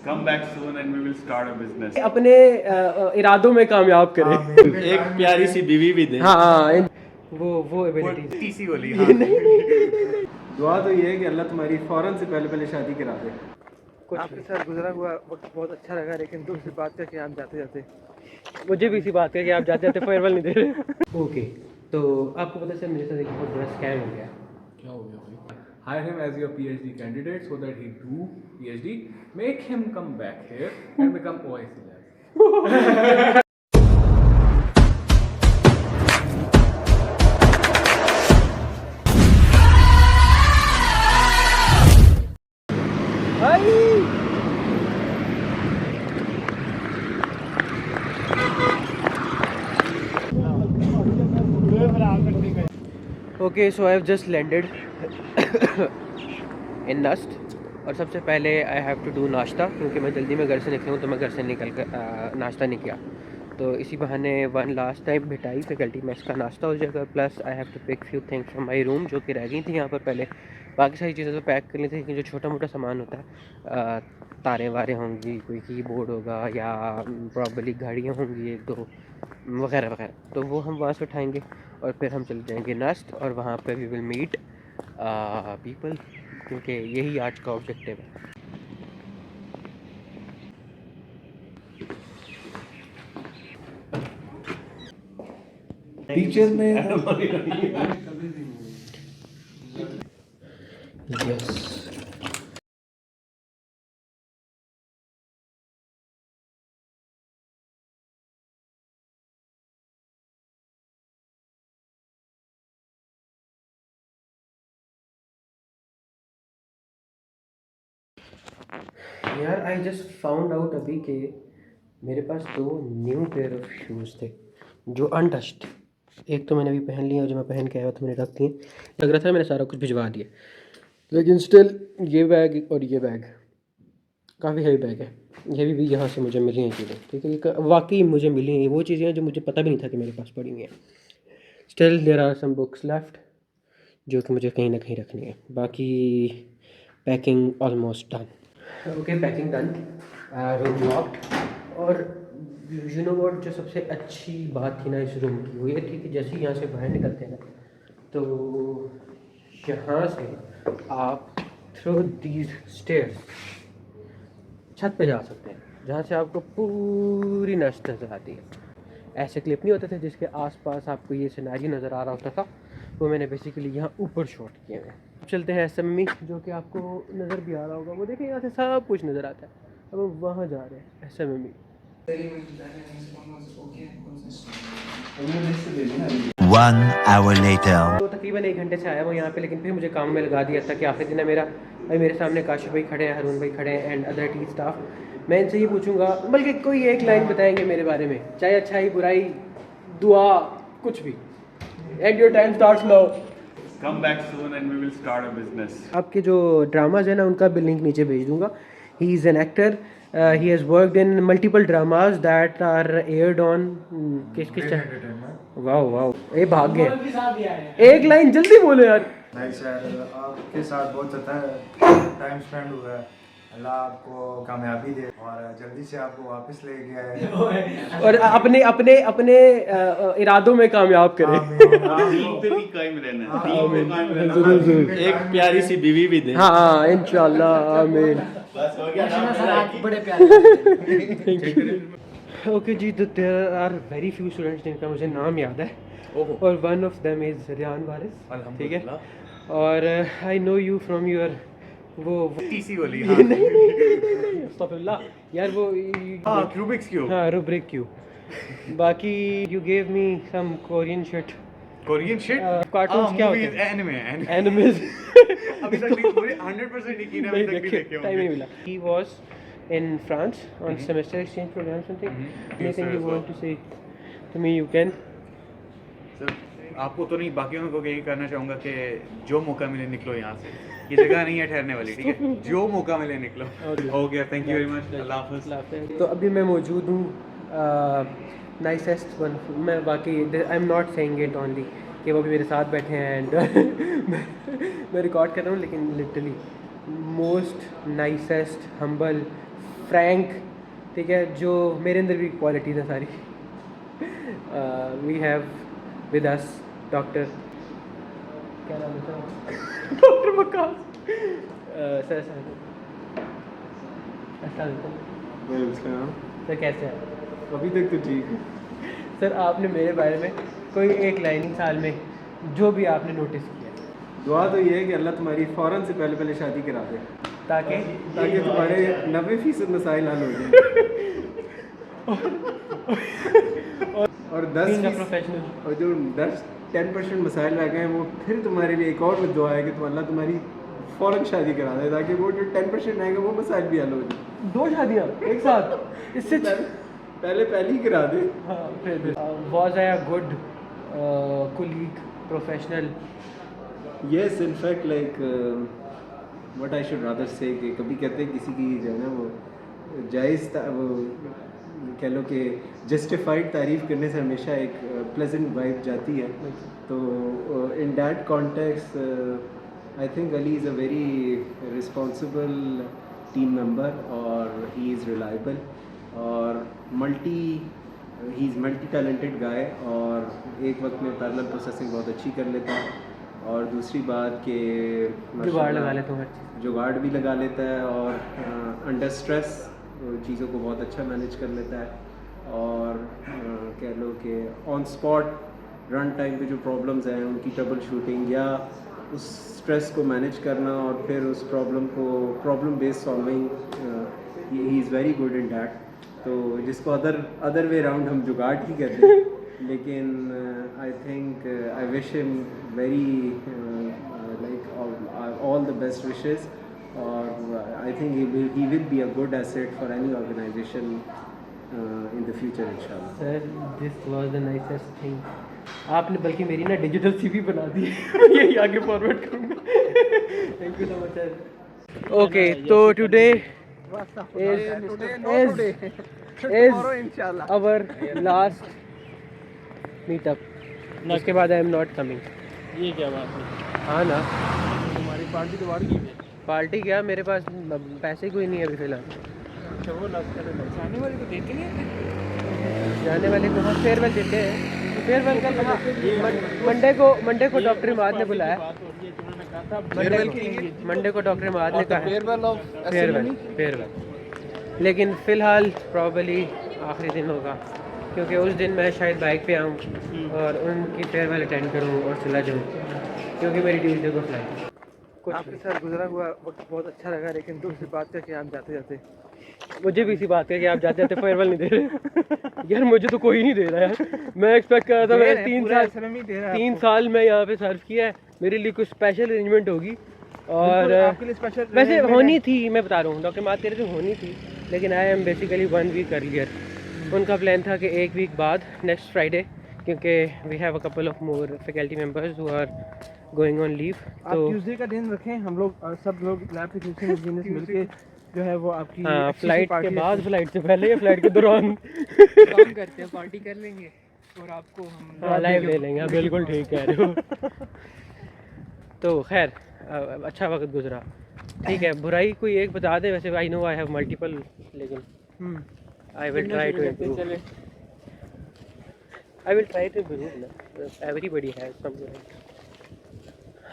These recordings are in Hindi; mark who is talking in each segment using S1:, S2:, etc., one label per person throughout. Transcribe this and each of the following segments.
S1: Come back soon and we will start a business.
S2: अपने इरादों में कामयाब करें।
S1: एक प्यारी सी बीवी भी दे।
S2: हाँ वो एबिलिटी
S1: तीसरी वाली।
S3: दुआ तो ये है कि अल्लाह तुम्हारी फौरन से पहले पहले शादी करा दे।
S2: आपके साथ गुजरा हुआ वक्त बहुत अच्छा लगा, लेकिन दुख से बात करके आप जाते जाते मुझे भी इसी बात करके आप जाते जाते फेयरवेल नहीं दे रहे। ओके, तो आपको पता चल मेरे साथ एक बहुत बड़ा स्कैम हो गया।
S3: क्या हो गया भाई? Hire him as your PhD candidate so that he do PhD. Make him come back here and become OIC lab.
S2: Okay, so I have just landed in NUST, और सबसे पहले आई हैव टू डू नाश्ता, क्योंकि मैं जल्दी में घर से निकलूँ तो मैं घर से निकल कर नाश्ता नहीं किया। तो इसी बहाने वन लास्ट टाइम मिठाई फैकल्टी मेस का नाश्ता हो जाएगा, plus I have to pick few things from my room जो कि रह गई थी यहाँ पर पहले। बाकी सारी चीज़ें तो पैक कर ली थी, लेकिन जो छोटा मोटा सामान होता है, तारें वारें होंगी, कोई कीबोर्ड होगा, या प्रॉब्ली घड़ियाँ होंगी एक दो वगैरह वगैरह, तो वो हम वहाँ से उठाएंगे और फिर हम चले जाएंगे नस्ट, और वहाँ पे वी विल मीट पीपल, क्योंकि यही आज का ऑब्जेक्टिव है।
S3: टीचर ने
S2: यस, यार आई जस्ट फाउंड आउट अभी कि मेरे पास दो न्यू पेयर ऑफ शूज़ थे जो अनटच्ड। एक तो मैंने अभी पहन लिया, जो मैं पहन के आया था मैंने रख दिए, लग रहा था मैंने सारा कुछ भिजवा दिया, लेकिन स्टिल ये बैग और ये बैग काफ़ी हैवी बैग है। ये भी यहाँ से मुझे मिली हैं चीज़ें, ठीक है, ये वाकई मुझे मिली हैं, वो चीज़ें हैं जो मुझे पता भी नहीं था कि मेरे पास पड़ी हुई हैं। Still there are some books left जो कि मुझे कहीं ना कहीं रखनी है। बाकी packing almost done. Okay, packing done, room locked. और यू नो व्हाट, जो सबसे अच्छी बात थी ना इस रूम की, वो ये थी कि जैसे ही यहाँ से बाहर निकलते हैं ना, तो यहाँ से आप थ्रू दीज स्टेयर्स छत पे जा सकते हैं, जहाँ से आपको पूरी नस्ट नज़र आती है। ऐसे क्लिप नहीं होते थे जिसके आसपास आपको ये सिनेरियो नज़र आ रहा होता था, वो मैंने बेसिकली यहाँ ऊपर शॉट किए हैं। अब चलते हैं एसएमई, जो कि आपको नज़र भी आ रहा होगा, वो देखिए यहाँ से सब कुछ नज़र आता है। अब हम वहाँ जा रहे हैं एसएमई।
S4: One hour later.
S2: तो तकरीबन 1 घंटे से आया वो यहाँ पे, लेकिन फिर मुझे काम में लगा दिया था कि आखिरी दिन है मेरा। भाई मेरे सामने काशिफ भाई खड़े हैं, हरून भाई खड़े हैं, एंड अदर टी स्टाफ। मैं इनसे ये पूछूंगा, बल्कि कोई एक लाइन बताएंगे मेरे बारे में, चाहे अच्छाई बुराई दुआ कुछ भी। And your time starts now.
S1: Come back soon and we will start a business.
S2: आपके जो ड्रामाज है ना, उनका भी लिंक नीचे भेज दूंगा। He is an actor, he has worked in multiple dramas that are aired on किस वाह वाह, ये भाग गए। एक लाइन जल्दी बोलो यार।
S5: नहीं सर, आपके साथ बहुत अच्छा टाइम स्पेंड हुआ है, अल्लाह आपको कामयाबी दे और जल्दी से आपको वापस ले गया
S2: और अपने अपने अपने इरादों में कामयाब करे।
S1: एक प्यारी सी बीवी भी दे।
S2: हाँ इंशाल्लाह, आमीन। ओके जी, तो there are very few students जिनका मुझे नाम याद है, और one of them is Riyan Waris, ठीक है, और I know you from your वो
S1: तीसरी वाली।
S2: अस्तगफिरुल्लाह यार, वो
S1: रूबिक्स क्यूब।
S2: हाँ, रूब्रिक क्यूब। बाकी you gave me some Korean shit.
S1: Korean shit?
S2: Cartoons क्या होते हैं? एनिमेज।
S1: अभी तक नहीं, पूरे 100% नहीं की ना, अभी तक भी देखे
S2: टाइम नहीं मिला। He was in France on semester exchange program something. Anything you want to say to me, you can.
S1: Sir, आपको तो नहीं, बाकियों को यही करना चाहूँगा कि जो मौका मिले निकलो यहाँ से, ये जगह नहीं है ठहरने वाली, ठीक है, जो मौका मिले निकलो। Okay, thank you very much, Allah हाफ़िज़।
S2: तो अभी मैं मौजूद हूँ नाइसेस्ट वन, मैं बाकी I am not saying it only कि वो भी मेरे साथ बैठे हैं एंड मैं रिकॉर्ड कर रहा हूँ, लेकिन literally most nicest humble frank, ठीक है, जो मेरे अंदर भी क्वालिटीज़ हैं सारी। We have with us doctor, क्या नाम है sir? Doctor Waqas. Sir sir कैसे हैं?
S3: अभी तक तो ठीक है।
S2: सर आपने मेरे बारे में कोई एक लाइन साल में जो भी आपने नोटिस किया,
S6: दुआ तो ये है कि अल्लाह तुम्हारी फ़ौरन से पहले पहले शादी करा दे,
S2: ताकि
S6: ताकि तुम्हारे 90% मसाइल हल हो जाए और 10
S2: प्रोफेशनल
S6: और जो 10% मसाइल रह गए हैं वो फिर तुम्हारे लिए एक और दुआ है कि अल्लाह तुम्हारी फ़ौरन शादी करा दे, ताकि वो जो 10% रहेंगे वो मसाइल भी हल हो जाए।
S2: 2 शादियाँ एक साथ, इससे
S6: पहले ही करा दे।
S2: हाँ फिर was I a good colleague, professional?
S6: Yes, in fact, like what I should rather say कि कभी कहते हैं किसी की जो है ना वो वो कह लो कि जस्टिफाइड तारीफ़ करने से हमेशा एक प्लेजेंट वाइब जाती है। तो in that context I think Ali is a very responsible team member और ही इज़ रिलायबल और he is multi talented guy और एक वक्त में पैरेलल प्रोसेसिंग बहुत अच्छी कर लेता है। और दूसरी बात कि
S2: जुगाड़ लगा लेता हूँ हर चीज़,
S6: जुगाड़ भी लगा लेता है और अंडर स्ट्रेस चीज़ों को बहुत अच्छा मैनेज कर लेता है और कह लो कि ऑन स्पॉट रन टाइम पे जो प्रॉब्लम्स हैं उनकी ट्रबल शूटिंग या उस स्ट्रेस को मैनेज करना और फिर उस problem based solving, he is very good in that. तो जिसको अदर वे अराउंड हम जुगाड़ ही कहते हैं, लेकिन I think I wish him very like all the best wishes और I think he will be a good asset for any organisation in the future इंशाल्लाह।
S2: Sir this was the nicest thing. आपने बल्कि मेरी ना डिजिटल सीवी बना दी है, यही आगे फॉरवर्ड करूँगा। Thank you so much sir. Okay, तो today is our last meetup, उसके बाद आई एम नॉट कमिंग।
S7: ये क्या बात है?
S2: हाँ ना,
S7: तुम्हारी पार्टी तो बाहर की है।
S2: पार्टी क्या, मेरे पास पैसे कोई नहीं है अभी फ़िलहाल।
S7: अच्छा वो जाने वाले को देते नहीं है?
S2: जाने वाले को हाँ फेयरवेल देते हैं। फेयरवेल का मंडे को डॉक्टर इमाद ने बुलाया। मंडे को डॉक्टर इमाद ने कहा फेयरवेल, लेकिन फ़िलहाल प्रॉबली आखिरी दिन होगा क्योंकि उस दिन मैं शायद बाइक पे आऊँ और उनकी फेयरवेल अटेंड करूँ और चला जाऊँ क्योंकि मेरी ट्यूसडे को फ्लाइट है। कुछ
S7: आपके साथ गुजरा हुआ वक्त बहुत अच्छा लगा, लेकिन तुम से बात करके आप जाते जाते
S2: मुझे भी इसी बात है कि आप जाते जाते फेयरवेल नहीं दे रहे। यार मुझे तो कोई नहीं दे रहा है। मैं एक्सपेक्ट कर रहा था, मैं 3 साल में यहाँ पे सर्व किया है, मेरे लिए कुछ स्पेशल अरेंजमेंट होगी और
S7: आपके लिए स्पेशल
S2: वैसे होनी थी। मैं बता रहा हूँ, डॉक्टर मात कह रहे थे होनी थी, लेकिन I am basically 1 week earlier. उनका प्लान था कि 1 वीक बाद नेक्स्ट फ्राइडे, क्योंकि we have a couple of more faculty members who are going on leave.
S7: आप ट्यूसडे का दिन रखें, हम लोग सब लोग लैब टेक्नीशियन इंजीनियर्स मिलके जो है वो आपकी
S2: फ्लाइट के बाद, फ्लाइट से पहले या फ्लाइट के दौरान
S7: काम करते हैं, पार्टी कर लेंगे और आपको हम
S2: लाइव ले लेंगे। बिल्कुल ठीक कह रहे हो। तो खैर अच्छा वक्त गुजरा, ठीक है। बुराई कोई एक बता दे, वैसे I know I have multiple, लेकिन I will try to improve. I will try to improve. Everybody has some बुराई।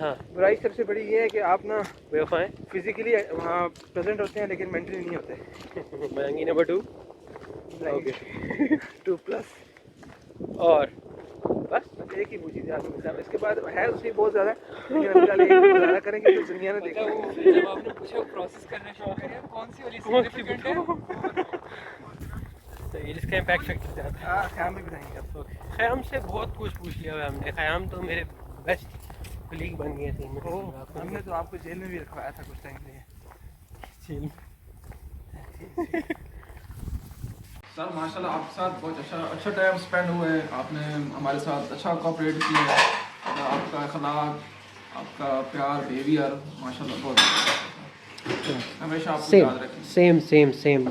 S2: हाँ,
S7: बुराई सबसे बड़ी ये है कि आप ना
S2: बेवफा है,
S7: फिजिकली वहाँ प्रेजेंट होते हैं लेकिन मेंटली नहीं होते।
S2: महंगी नंबर 2
S7: ओके 2+
S2: और
S7: बस एक ही पूछी थी आपको मतलब, इसके बाद है उसकी बहुत ज़्यादा, लेकिन अभी फिलहाल एक गुजारा करेंगे तो दुनिया ने देखा।
S8: जब आपने पूछा प्रोसेस करना शुरू करिए, कौन सी वाली सिग्निफिकेंट है?
S2: तो ये इसका इम्पैक्ट फैक्टर ज़्यादा है।
S7: हाँ ख्याम भी बताएंगे आपको।
S2: ख़याम से बहुत कुछ पूछ लिया हुआ हमने। ख़याम तो मेरे बेस्ट कलीग बन गए थे।
S7: हमने तो आपको जेल में भी रखवाया था कुछ टाइम लिए।
S2: जेल
S3: सर माशाल्लाह आपके साथ बहुत अच्छा टाइम स्पेंड हुआ है, आपने हमारे साथ अच्छा कोऑपरेट किया है, आपका अखलाक, आपका प्यार, बिहेवियर माशाल्लाह बहुत हमेशा आपको याद रखें।
S2: Same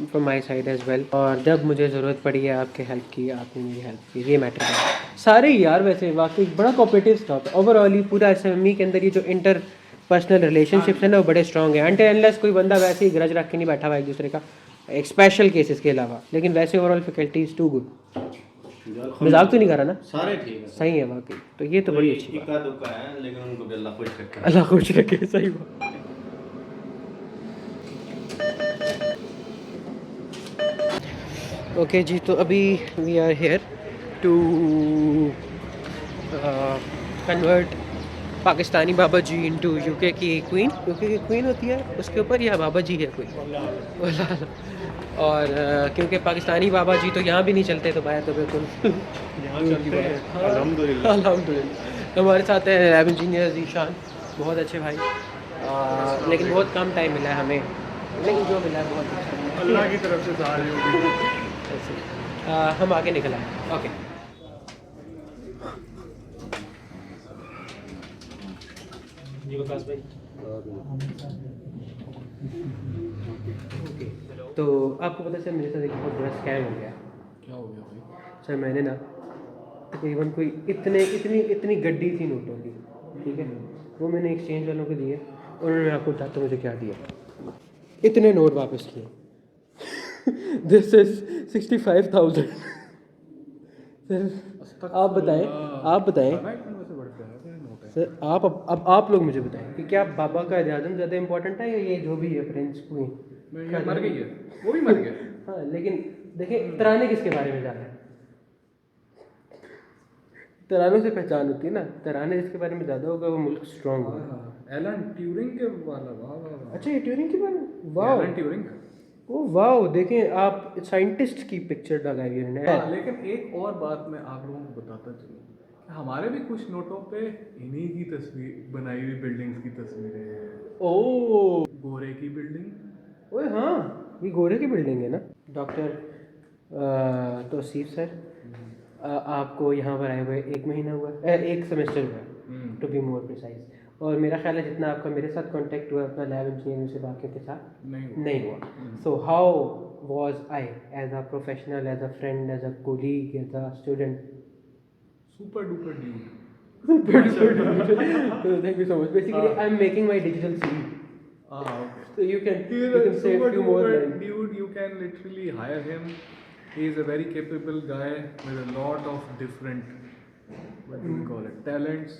S2: from my side as well. और जब मुझे ज़रूरत पड़ी है आपके हेल्प की, आपने मेरी हेल्प की, ये मैटर है। सारे यार वैसे वाकई बड़ा कोऑपरेटिव स्टाफ है ओवरऑल ही। पूरा SME के अंदर ये जो इंटर पर्सनल रिलेशनशिप्स है ना वो बड़े स्ट्रॉन्ग है। अनटिल अनलेस कोई बंदा वैसे ही ग्रज रख के नहीं बैठा हुआ एक दूसरे का, एक स्पेशल केसेस के अलावा, लेकिन वैसे overall faculty is too good. मजाक तो नहीं कर रहा ना?
S6: सारे ठीक है,
S2: सही है वाकई, तो ये तो बड़ी अच्छी बात।
S6: इक्का दुक्का है लेकिन उनको भी अल्लाह खुश रखे।
S2: अल्लाह खुश रखे, सही बात। ओके जी, तो अभी we are here to convert Pakistani बाबा जी इनटू यूके की क्वीन। यूके की क्वीन होती है उसके ऊपर, या बाबा जी है कोई? और क्योंकि पाकिस्तानी बाबा जी तो यहाँ भी नहीं चलते, तो बाहर तो बिल्कुल अल्हम्दुलिल्लाह। अल्हम्दुलिल्लाह। हमारे साथ है लैब इंजीनियर ज़ीशान, बहुत अच्छे भाई, लेकिन बहुत कम टाइम मिला है हमें, लेकिन जो मिला है बहुत अच्छा।
S5: अल्लाह की तरफ से सारी होगी।
S2: हम आगे निकल आए। ओके, जी विकास भाई। तो आपको पता है सर, मेरे साथ एक बहुत बड़ा स्कैम हो गया।
S3: क्या हो गया भाई?
S2: सर मैंने ना तकरीबन कोई इतनी गड्डी थी नोटों की, ठीक है, वो मैंने एक्सचेंज वालों को दिए, उन्होंने आपको बताते मुझे क्या दिया, इतने नोट वापस किए। This is 65,000। सर आप बताएं सर, आप लोग मुझे बताएं कि क्या बाबा का इजाज़त ज़्यादा इंपॉर्टेंट है या ये जो भी है प्रिंस क्वीन?
S3: ये मर गई है, वो भी मर गया।
S2: हाँ, लेकिन देखिए तराने किसके बारे में ज़्यादा है? तरानों से पहचान होती है ना, तराने जिसके बारे में ज़्यादा होगा वो मुल्क स्ट्रॉन्ग होगा।
S3: एलन ट्यूरिंग के वाला, वाह वाह वाह।
S2: अच्छा, ये ट्यूरिंग के बारे में? वाह,
S3: एलन ट्यूरिंग।
S2: ओ वाह, देखें आप साइंटिस्ट की पिक्चर लगाई है।
S3: हाँ, लेकिन एक और बात मैं आप लोगों को बताता चलूँ, हमारे भी कुछ नोटों पे इन्हीं की तस्वीर बनाई हुई बिल्डिंग्स की तस्वीरें हैं।
S2: ओ
S3: गोरे की बिल्डिंग।
S2: ओए हाँ, ये गोरे की बिल्डिंग है ना। डॉक्टर तौसीफ सर, आपको यहाँ पर आए हुए 1 महीना हुआ है, 1 सेमेस्टर हुआ है टू बी मोर प्रिसाइज, और मेरा ख्याल है जितना आपका मेरे साथ कांटेक्ट हुआ उतना लैब इंजीनियर से बाकियों के साथ नहीं हुआ। So how was I as a professional, as a friend, as a colleague, as a student?
S3: Super duper dude.
S2: Thank you so much. Basically, I'm making my digital CV.
S3: Okay.
S2: So you can say a
S3: Super
S2: few more
S3: duper
S2: lines.
S3: dude, you can literally hire him. He is a very capable guy with a lot of different, what do we call it, talents.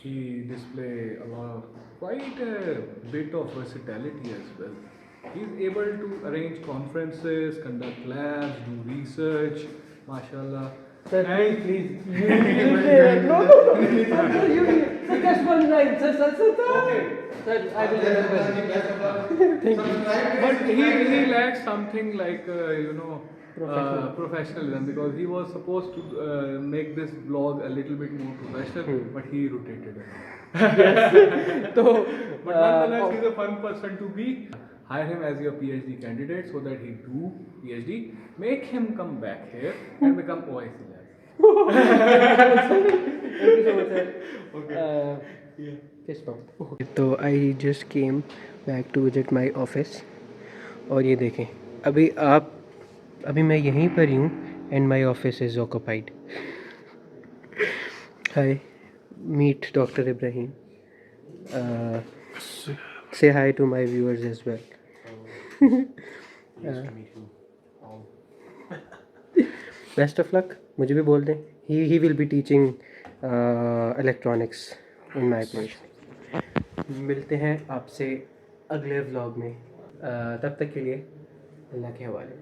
S3: He display a lot of, quite a bit of versatility as well. He is able to arrange conferences, conduct labs, do research, mashallah.
S2: Sir,
S3: And
S2: please. You say that. No. Sir, you just one line. Sir.
S3: Okay.
S2: Sir, I will remember. Thank you.
S3: But he lacks something like professionalism, because he was supposed to make this vlog a little bit more professional, but he rotated it.
S2: So,
S3: But nonetheless, he's a fun person to be. Hire him as your PhD candidate so that he do PhD. Make him come back here and become OIC lab.
S2: thank you so much, sir. Okay. Fist bump. तो I just came back to visit my office, और ये देखें अभी मैं यहीं पर ही हूँ and my office is occupied. Hi, meet Dr. Ibrahim. Say hi to my viewers as well. Best of luck. मुझे भी बोल दें. He will be teaching electronics in my place. मिलते हैं आपसे अगले व्लॉग में. तब तक के लिए अल्लाह के हवाले.